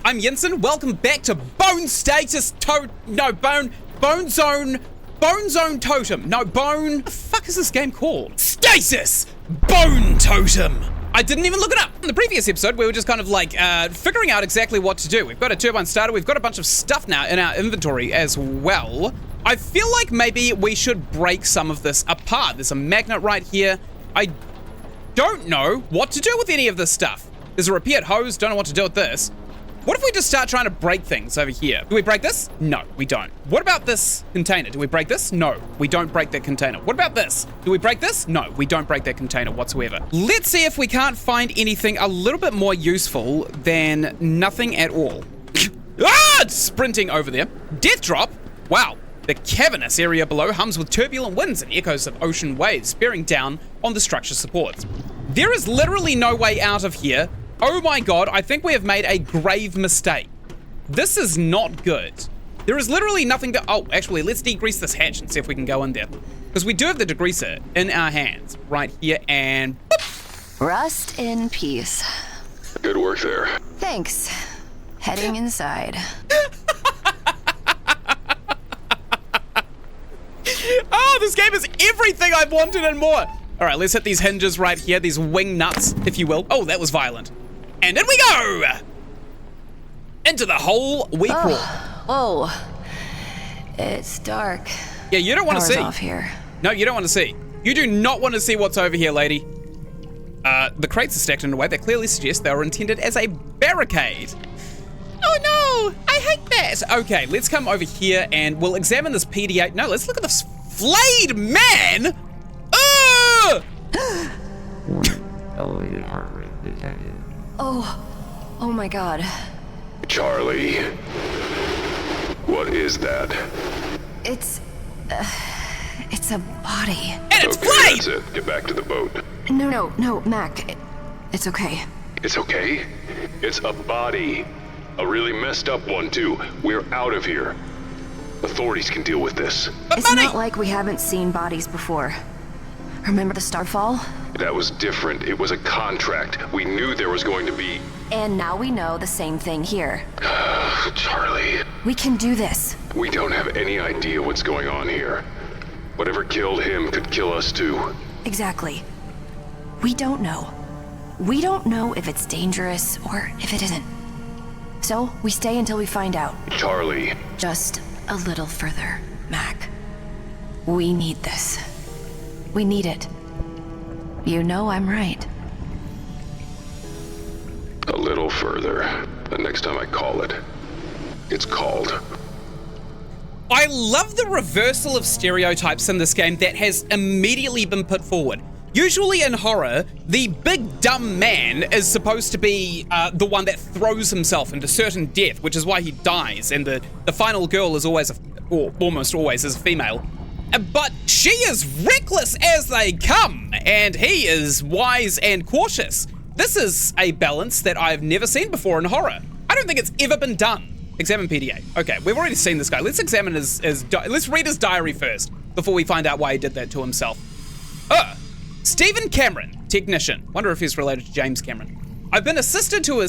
I'm Ynsin. Welcome back to Bone Stasis Bone Zone Totem. No, Bone... What the fuck is this game called? Stasis! Bone Totem! I didn't even look it up. In the previous episode, we were just kind of like figuring out exactly what to do. We've got a turbine starter. We've got a bunch of stuff now in our inventory as well. I feel like maybe we should break some of this apart. There's a magnet right here. I don't know what to do with any of this stuff. There's a repaired hose. Don't know what to do with this. What if we just start trying to break things over here? Do we break this? No, we don't. What about this container? Do we break this? No, we don't break that container. What about this? Do we break this? No, we don't break that container whatsoever. Let's see if we can't find anything a little bit more useful than nothing at all. Ah! Sprinting over there. Death drop. Wow. The cavernous area below hums with turbulent winds and echoes of ocean waves bearing down on the structure supports. There is literally no way out of here. Oh my god, I think we have made a grave mistake. This is not good. There is literally nothing to... Oh, actually, let's degrease this hatch and see if we can go in there. Because we do have the degreaser in our hands right here and... Boop. Rust in peace. Good work there. Thanks. Heading inside. Oh, this game is everything I've wanted and more. All right, let's hit these hinges right here, these wing nuts, if you will. Oh, that was violent. And in we go! Into the hole we crawl. Whoa. It's dark. Yeah, you don't want to see. Off here. No, you don't want to see. You do not want to see what's over here, lady. The crates are stacked in a way that clearly suggests they were intended as a barricade. Oh no, I hate that. Okay, let's come over here and we'll examine this PDA. No, let's look at this flayed man. Oh my god. Charlie, what is that? It's a body. And it's Okay, flayed! that's it. Get back to the boat. No, Mac. It's okay. It's okay? It's a body. A really messed up one, too. We're out of here. Authorities can deal with this. But It's money! not like we haven't seen bodies before. Remember the Starfall? That was different. It was a contract. We knew there was going to be... And now we know the same thing here. Charlie, We can do this. we don't have any idea what's going on here. Whatever killed him could kill us, too. Exactly. We don't know. We don't know if it's dangerous or if it isn't. So, we stay until we find out. Charlie, Just a little further, Mac. We need this. We need it. You know I'm right. a little further. The next time I call it, it's called. I love the reversal of stereotypes in this game that has immediately been put forward. Usually in horror, the big dumb man is supposed to be the one that throws himself into certain death, which is why he dies, and the final girl is always, or almost always, is a female. But she is reckless as they come, and he is wise and cautious. This is a balance that I've never seen before in horror. I don't think it's ever been done. Examine PDA. Okay, we've already seen this guy. Let's examine let's read his diary first before we find out why he did that to himself. Stephen Cameron, technician. Wonder if he's related to James Cameron. I've been assigned to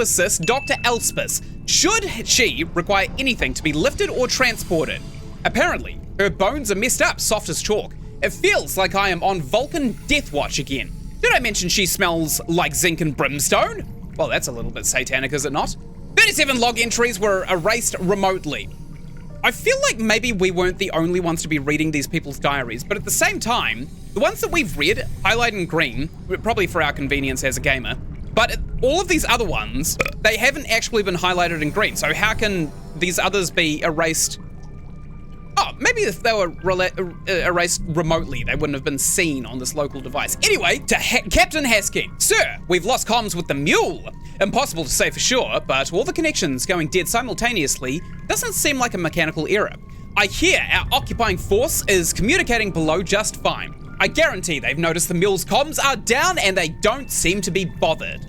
assist Dr. Elspeth should she require anything to be lifted or transported. Apparently, her bones are messed up, soft as chalk. It feels like I am on Vulcan Death Watch again. Did I mention she smells like zinc and brimstone? Well, that's a little bit satanic, is it not? 37 log entries were erased remotely. I feel like maybe we weren't the only ones to be reading these people's diaries, but at the same time, the ones that we've read, highlighted in green, probably for our convenience as a gamer, but all of these other ones, they haven't actually been highlighted in green, so how can these others be erased? Oh, maybe if they were erased remotely, they wouldn't have been seen on this local device. Anyway, to Captain Haskin. Sir, we've lost comms with the mule. Impossible to say for sure, but all the connections going dead simultaneously doesn't seem like a mechanical error. I hear our occupying force is communicating below just fine. I guarantee they've noticed the mule's comms are down and they don't seem to be bothered.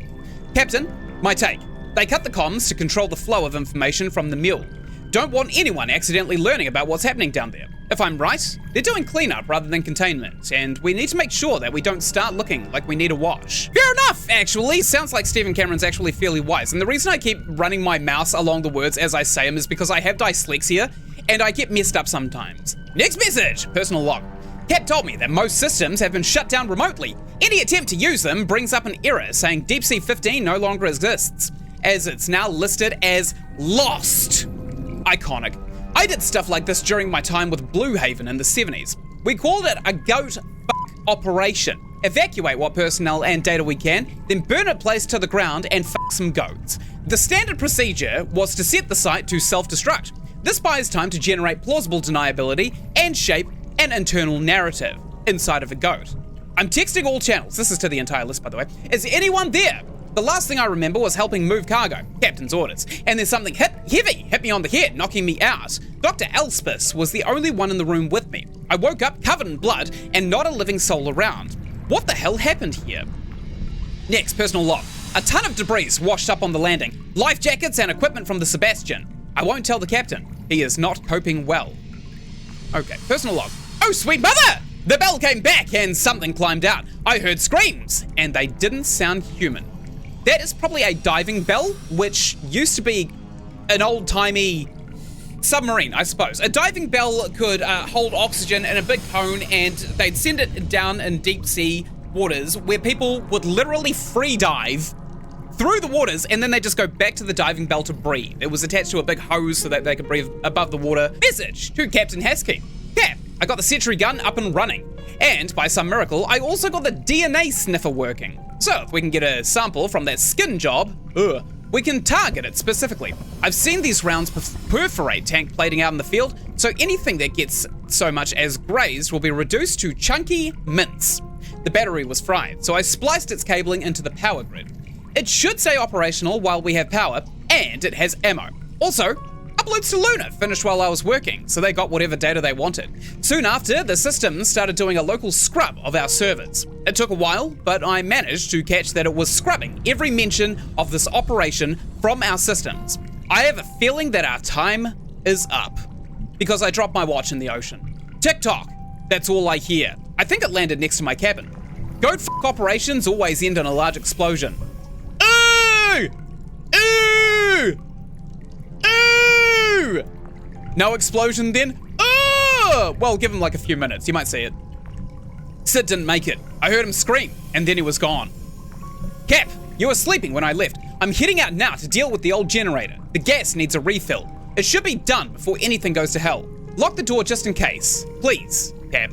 Captain, my take. They cut the comms to control the flow of information from the mule. Don't want anyone accidentally learning about what's happening down there. If I'm right, they're doing cleanup rather than containment, and we need to make sure that we don't start looking like we need a wash. Fair enough! actually. Sounds like Stephen Cameron's actually fairly wise. And the reason I keep running my mouse along the words as I say them is because I have dyslexia and I get messed up sometimes. Next message, personal log. Cap told me that most systems have been shut down remotely. Any attempt to use them brings up an error saying Deep Sea 15 no longer exists, as it's now listed as lost. Iconic. I did stuff like this during my time with Blue Haven in the 70s. We called it a goat operation. Evacuate what personnel and data we can, then burn a place to the ground and some goats. The standard procedure was to set the site to self-destruct. This buys time to generate plausible deniability and shape an internal narrative inside of a goat. I'm texting all channels. This is to the entire list, by the way. Is anyone there? The last thing I remember was helping move cargo, captain's orders, and then something heavy hit me on the head, knocking me out. Dr. Elspeth was the only one in the room with me. I woke up covered in blood and not a living soul around. What the hell happened here? Next, personal log. A ton of debris washed up on the landing. Life jackets and equipment from the Sebastian. I won't tell the captain. He is not coping well. Okay, personal log. Oh, sweet mother! The bell came back and something climbed out. I heard screams, and they didn't sound human. That is probably a diving bell, which used to be an old-timey submarine, I suppose. A diving bell could hold oxygen in a big cone, and they'd send it down in deep sea waters where people would literally free dive through the waters, and then they just go back to the diving bell to breathe. It was attached to a big hose so that they could breathe above the water. Message to Captain Heskey. Cap, I got the sentry gun up and running. And by some miracle, I also got the DNA sniffer working. So if we can get a sample from that skin job, we can target it specifically. I've seen these rounds perforate tank plating out in the field, so anything that gets so much as grazed will be reduced to chunky mince. The battery was fried, so I spliced its cabling into the power grid. It should stay operational while we have power, and it has ammo. Also, uploads to Luna finished while I was working, so they got whatever data they wanted. Soon after, the system started doing a local scrub of our servers. It took a while, but I managed to catch that it was scrubbing every mention of this operation from our systems. I have a feeling that our time is up, because I dropped my watch in the ocean. Tick-tock, that's all I hear. I think it landed next to my cabin. Goat operations always end in a large explosion. Ooh! Ooh! Ooh! No explosion then? Ooh! Well, give him like a few minutes, you might see it. Sid didn't make it. I heard him scream, and then he was gone. Cap, you were sleeping when I left. I'm heading out now to deal with the old generator. The gas needs a refill. It should be done before anything goes to hell. Lock the door just in case. Please, Cap.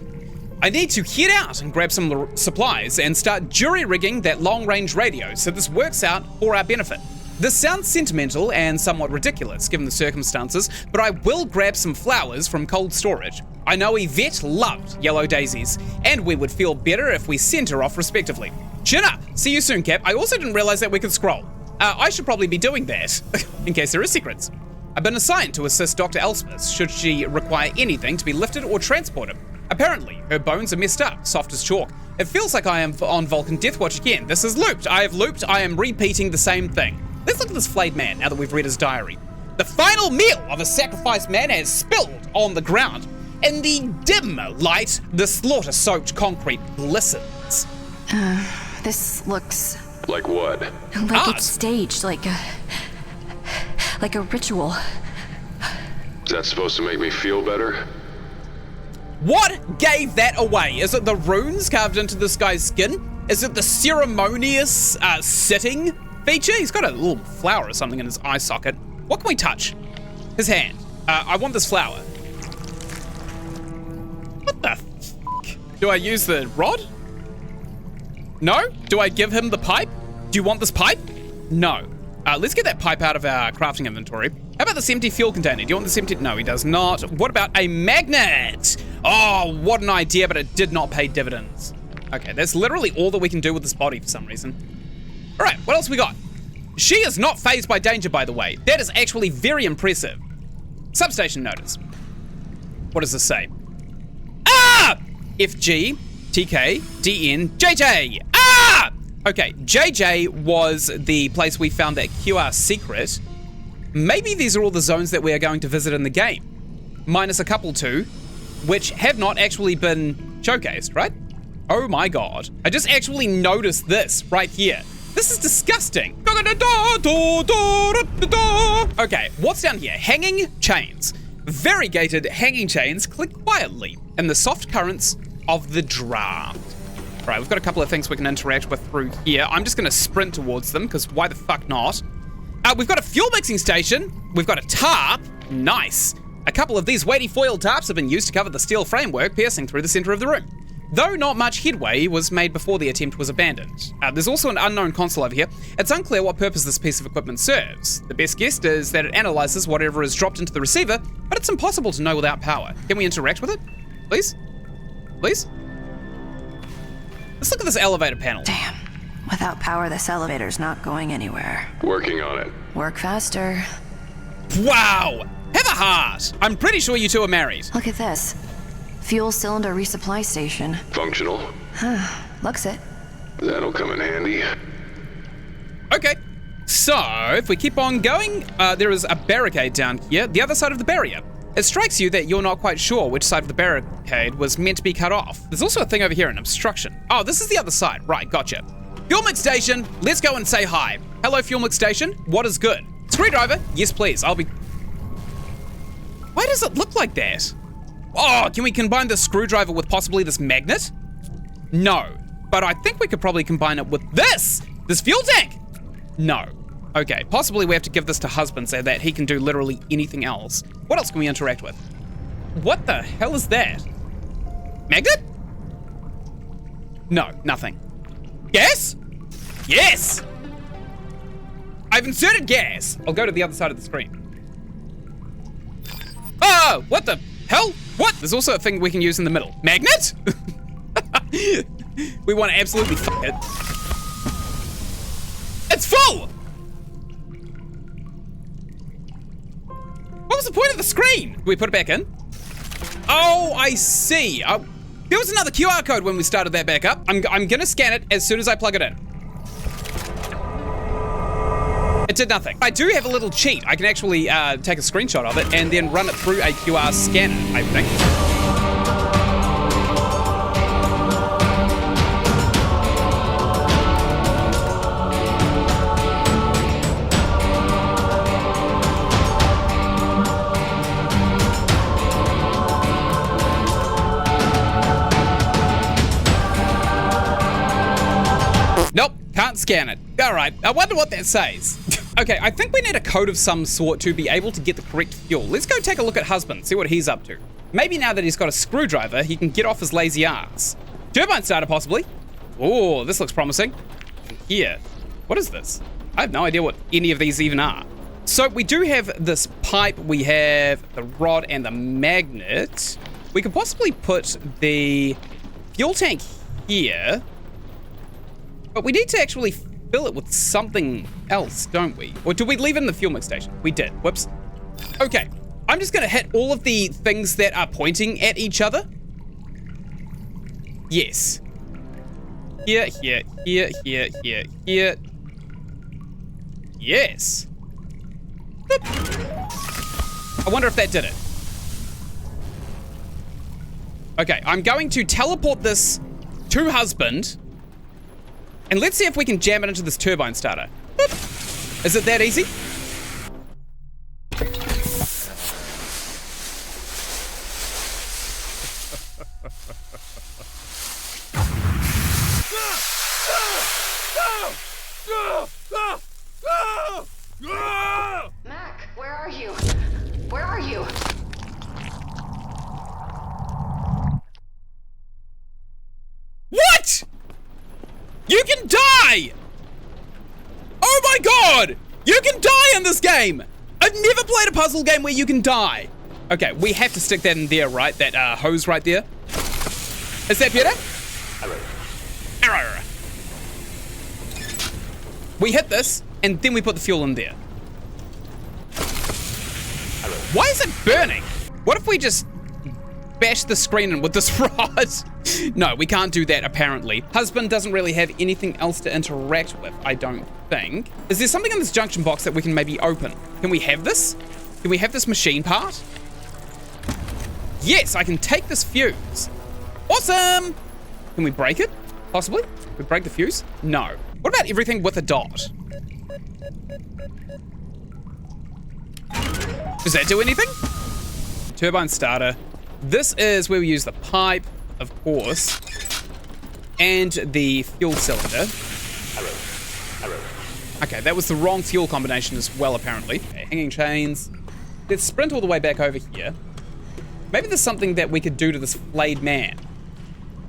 I need to head out and grab some supplies and start jury-rigging that long-range radio so this works out for our benefit. This sounds sentimental and somewhat ridiculous given the circumstances, but I will grab some flowers from cold storage. I know Yvette loved yellow daisies, and we would feel better if we sent her off respectively. Chin up! See you soon, Cap. I also didn't realize that we could scroll. I should probably be doing that, in case there are secrets. I've been assigned to assist Dr. Elspeth should she require anything to be lifted or transported. Apparently, her bones are messed up, soft as chalk. It feels like I am on Vulcan Deathwatch again. This is looped. I have looped. I am repeating the same thing. Let's look at this flayed man now that we've read his diary. The final meal of a sacrificed man has spilled on the ground. In the dim light, the slaughter-soaked concrete glistens. This looks... Like what? Like it's staged, like a ritual. Is that supposed to make me feel better? What gave that away? Is it the runes carved into this guy's skin? Is it the ceremonious sitting feature? He's got a little flower or something in his eye socket. What can we touch? His hand. I want this flower. What the f***? Do I use the rod? No? Do I give him the pipe? Do you want this pipe? No. Let's get that pipe out of our crafting inventory. How about this empty fuel container? Do you want this empty? No, he does not. What about a magnet? Oh, what an idea, but it did not pay dividends. Okay, that's literally all that we can do with this body for some reason. All right, what else we got? She is not fazed by danger, by the way. That is actually very impressive. Substation notice. What does this say? Ah! FG, TK, DN, JJ. Ah! Okay, JJ was the place we found that QR secret. Maybe these are all the zones that we are going to visit in the game. Minus a couple too, which have not actually been showcased, right? Oh my god. I just actually noticed this right here. This is disgusting. Okay, what's down here? Hanging chains. Variegated hanging chains click quietly in the soft currents of the draft. Right, we've got a couple of things we can interact with through here. I'm just gonna sprint towards them, because why the fuck not? We've got a fuel mixing station. We've got a tarp. Nice. A couple of these weighty foil tarps have been used to cover the steel framework piercing through the center of the room. Though not much headway was made before the attempt was abandoned. There's also an unknown console over here. It's unclear what purpose this piece of equipment serves. The best guess is that it analyzes whatever is dropped into the receiver, but it's impossible to know without power. Can we interact with it? Please? Please? Let's look at this elevator panel. Damn. Without power, this elevator's not going anywhere. Working on it. Work faster. Wow! Have a heart! I'm pretty sure you two are married. Look at this. Fuel cylinder resupply station. Functional. Looks it. That'll come in handy. Okay, so if we keep on going, there is a barricade down here, the other side of the barrier. It strikes you that you're not quite sure which side of the barricade was meant to be cut off. There's also a thing over here, an obstruction. Oh, this is the other side. Right, gotcha. Fuel mix station, let's go and say hi. Hello, fuel mix station. What is good? Screwdriver? Yes, please. I'll be... Why does it look like that? Oh, can we combine the screwdriver with possibly this magnet? No, but I think we could probably combine it with this fuel tank. No. Okay, possibly we have to give this to husband so that he can do literally anything else. What else can we interact with? What the hell is that? Magnet? No, nothing. Gas? Yes! I've inserted gas. I'll go to the other side of the screen. Oh, what the hell? What? There's also a thing we can use in the middle. Magnet? We want to absolutely fuck it. It's full! What was the point of the screen? Can we put it back in? Oh, I see. There was another QR code when we started that back up. I'm gonna scan it as soon as I plug it in. It did nothing. I do have a little cheat. I can actually take a screenshot of it and then run it through a QR scanner, I think. Nope, can't scan it. All right, I wonder what that says. Okay, I think we need a code of some sort to be able to get the correct fuel. Let's go take a look at husband, see what he's up to. Maybe now that he's got a screwdriver, he can get off his lazy ass. Turbine starter, possibly. Oh, this looks promising. Here, what is this? I have no idea what any of these even are. So we do have this pipe, we have the rod and the magnet. We could possibly put the fuel tank here, but we need to actually fill it with something else, don't we? Or did we leave it in the fuel mix station? We did. Whoops. Okay, I'm just gonna hit all of the things that are pointing at each other. Yes. Here, here, here, here, here, here. Yes. Boop. I wonder if that did it. Okay, I'm going to teleport this to husband. And let's see if we can jam it into this turbine starter. Boop. Is it that easy? Mac, where are you? Where are you? What? You can die! Oh my god! You can die in this game! I've never played a puzzle game where you can die. Okay, we have to stick that in there, right? That hose right there. Is that better? Arrow. We hit this, and then we put the fuel in there. Why is it burning? What if we just bash the screen in with this rod? No, we can't do that, apparently. Husband doesn't really have anything else to interact with, I don't think. Is there something in this junction box that we can maybe open? Can we have this? Can we have this machine part? Yes, I can take this fuse. Awesome! Can we break it? Possibly? Can we break the fuse? No. What about everything with a dot? Does that do anything? Turbine starter. This is where we use the pipe, of course, and the fuel cylinder. Okay, that was the wrong fuel combination as well, apparently. Okay, hanging chains. Let's sprint all the way back over here. Maybe there's something that we could do to this flayed man.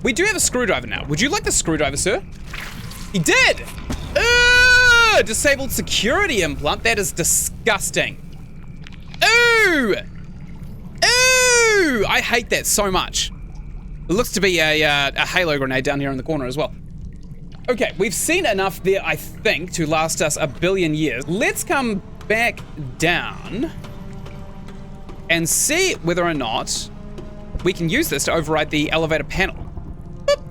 We do have a screwdriver now. Would you like the screwdriver, sir? He did! Ugh! Disabled security implant. That is disgusting. Ooh! Ooh! I hate that so much. It looks to be a halo grenade down here in the corner as well. Okay, we've seen enough there, I think, to last us a billion years. Let's come back down and see whether or not we can use this to override the elevator panel. Boop.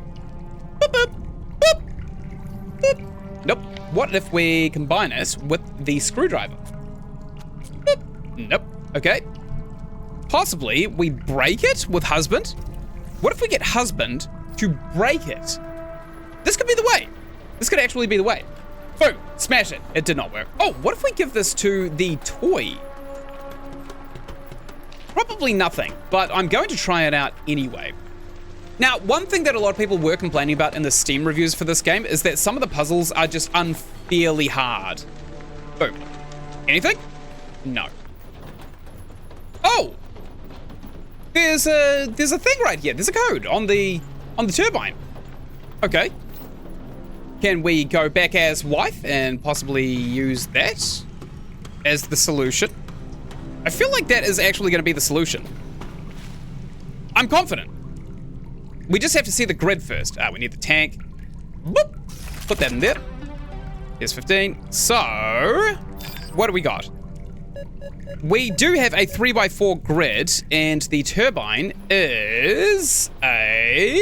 Boop, boop, boop. Boop. Nope. What if we combine it with the screwdriver? Boop. Nope. Okay. Possibly we break it with husband. What if we get husband to break it? This could be the way. This could actually be the way. Boom, smash it. It did not work. Oh, what if we give this to the toy? Probably nothing, but I'm going to try it out anyway. Now, one thing that a lot of people were complaining about in the Steam reviews for this game is that some of the puzzles are just unfairly hard. Boom. Anything? No. Oh! There's a thing right here. There's a code on the turbine. Okay. Can we go back as wife and possibly use that as the solution? I feel like that is actually going to be the solution. I'm confident. We just have to see the grid first. We need the tank. Boop. Put that in there. Here's 15. So, what do we got? We do have a 3x4 grid, and the turbine is a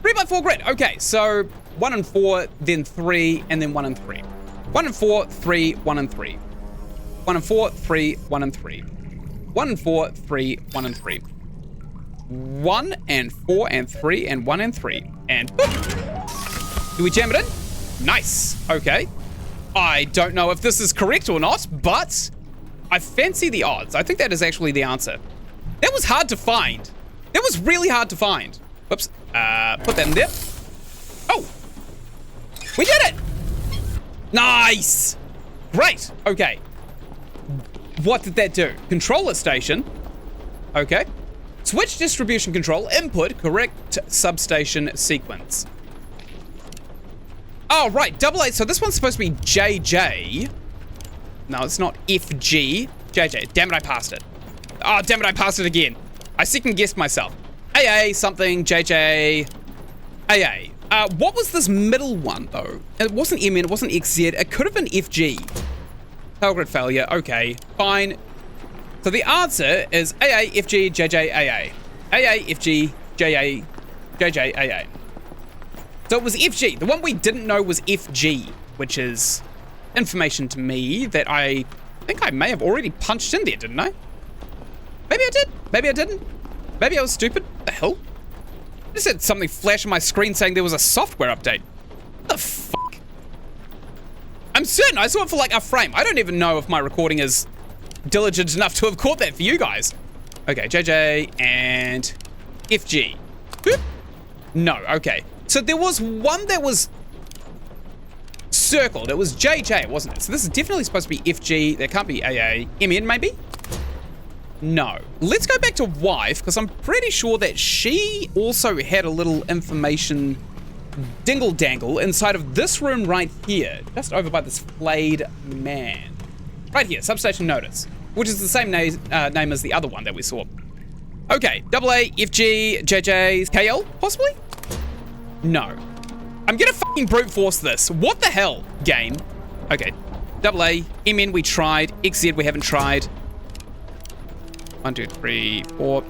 3x4 grid. Okay, so 1 and 4, then 3, and then 1 and 3. 1 and 4, 3, 1 and 3. 1 and 4, 3, 1 and 3. 1 and 4, 3, 1 and 3. 1 and 4 and 3 and 1 and 3. And boop. Do we jam it in? Nice. Okay. I don't know if this is correct or not, but I fancy the odds. I think that is actually the answer. That was hard to find. That was really hard to find. Whoops. Put that in there. Oh. We did it. Nice. Great. Okay. What did that do? Controller station. Okay. Switch distribution control. Input correct substation sequence. Oh, right. Double A. So this one's supposed to be JJ. No, it's not FG. JJ. Damn it, I passed it. Oh, damn it, I passed it again. I second guessed myself. AA something, JJ. AA. What was this middle one, though? It wasn't MN, it wasn't XZ. It could have been FG. Tail grid failure. Okay, fine. So the answer is AA, FG, JJ, AA. AA, FG, JA, JJ, AA. So it was FG. The one we didn't know was FG, which is information to me that I think I may have already punched in there, didn't I? Maybe I did. Maybe I didn't. Maybe I was stupid. What the hell? I just had something flash on my screen saying there was a software update. What the fuck? I'm certain I saw it for like a frame. I don't even know if my recording is diligent enough to have caught that for you guys. Okay, JJ and FG. Boop. No, okay. So there was one that was circled. It was JJ, wasn't it? So this is definitely supposed to be FG. There can't be AA. MN, maybe? No. Let's go back to wife, because I'm pretty sure that she also had a little information dingle-dangle inside of this room right here, just over by this flayed man. Right here, substation notice, which is the same name as the other one that we saw. Okay, AA, FG, JJ, KL, possibly? No. I'm gonna fucking brute force this. What the hell, game? Okay, AA, MN we tried, XZ we haven't tried. 1, 2, 3, 4.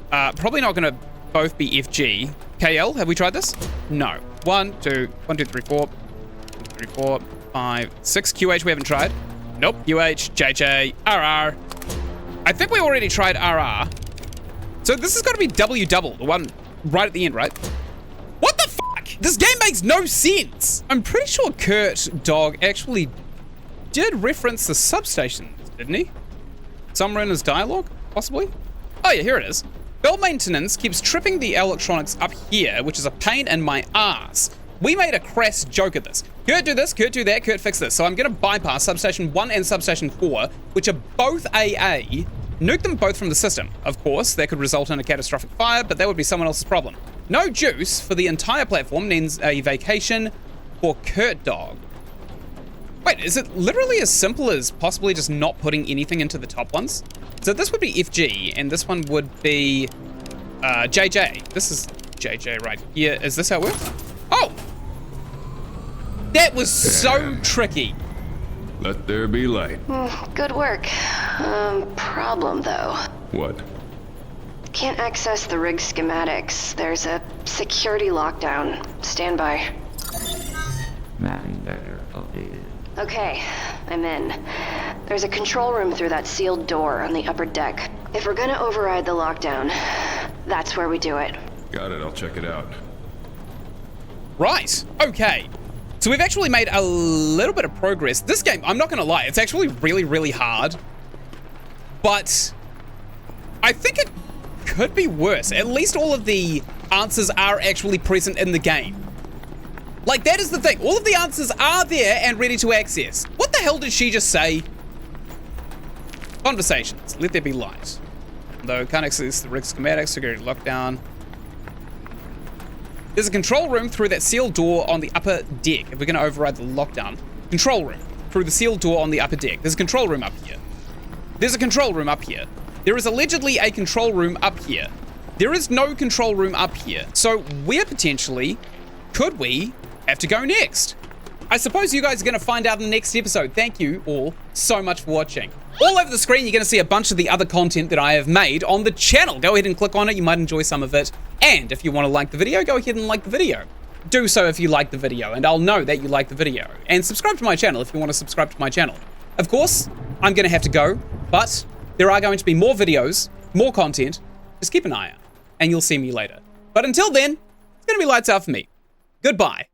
Probably not gonna both be FG. KL, have we tried this? No. 1, 2, 1, 2, 3, 4. 1, 2, 3, 4, 5, 6. QH we haven't tried. Nope. UH, JJ, RR. I think we already tried RR. So this has got to be W double, the one right at the end, right? What the fuck? This game makes no sense. I'm pretty sure Kurt Dog actually did reference the substation, didn't he? Somewhere in his dialogue, possibly? Oh yeah, here it is. Bell maintenance keeps tripping the electronics up here, which is a pain in my ass. We made a crass joke of this. Kurt do this, Kurt do that, Kurt fix this. So I'm gonna bypass substation 1 and substation 4, which are both AA, nuke them both from the system. Of course, that could result in a catastrophic fire, but that would be someone else's problem. No juice for the entire platform means a vacation for Kurt Dog. Wait, is it literally as simple as possibly just not putting anything into the top ones? So this would be FG, and this one would be JJ. This is JJ right here. Is this how it works? Oh! That was so tricky. Let there be light. Good work. Problem though. What? Can't access the rig schematics. There's a security lockdown. Stand by. Mapping vector updated. Okay, I'm in. There's a control room through that sealed door on the upper deck. If we're gonna override the lockdown, that's where we do it. Got it, I'll check it out. Right, okay. So we've actually made a little bit of progress. This game, I'm not gonna lie, it's actually really, really hard. But I think it could be worse. At least all of the answers are actually present in the game. Like, that is the thing. All of the answers are there and ready to access. What the hell did she just say? Conversations. Let there be light. Though can't access the rig schematics, security lockdown. There's a control room through that sealed door on the upper deck. If we're going to override the lockdown. Control room through the sealed door on the upper deck. There's a control room up here. There's a control room up here. There is allegedly a control room up here. There is no control room up here. So where potentially could we have to go next? I suppose you guys are going to find out in the next episode. Thank you all so much for watching. All over the screen, you're going to see a bunch of the other content that I have made on the channel. Go ahead and click on it. You might enjoy some of it. And if you want to like the video, go ahead and like the video. Do so if you like the video, and I'll know that you like the video. And subscribe to my channel if you want to subscribe to my channel. Of course, I'm going to have to go, but there are going to be more videos, more content. Just keep an eye out, and you'll see me later. But until then, it's going to be lights out for me. Goodbye.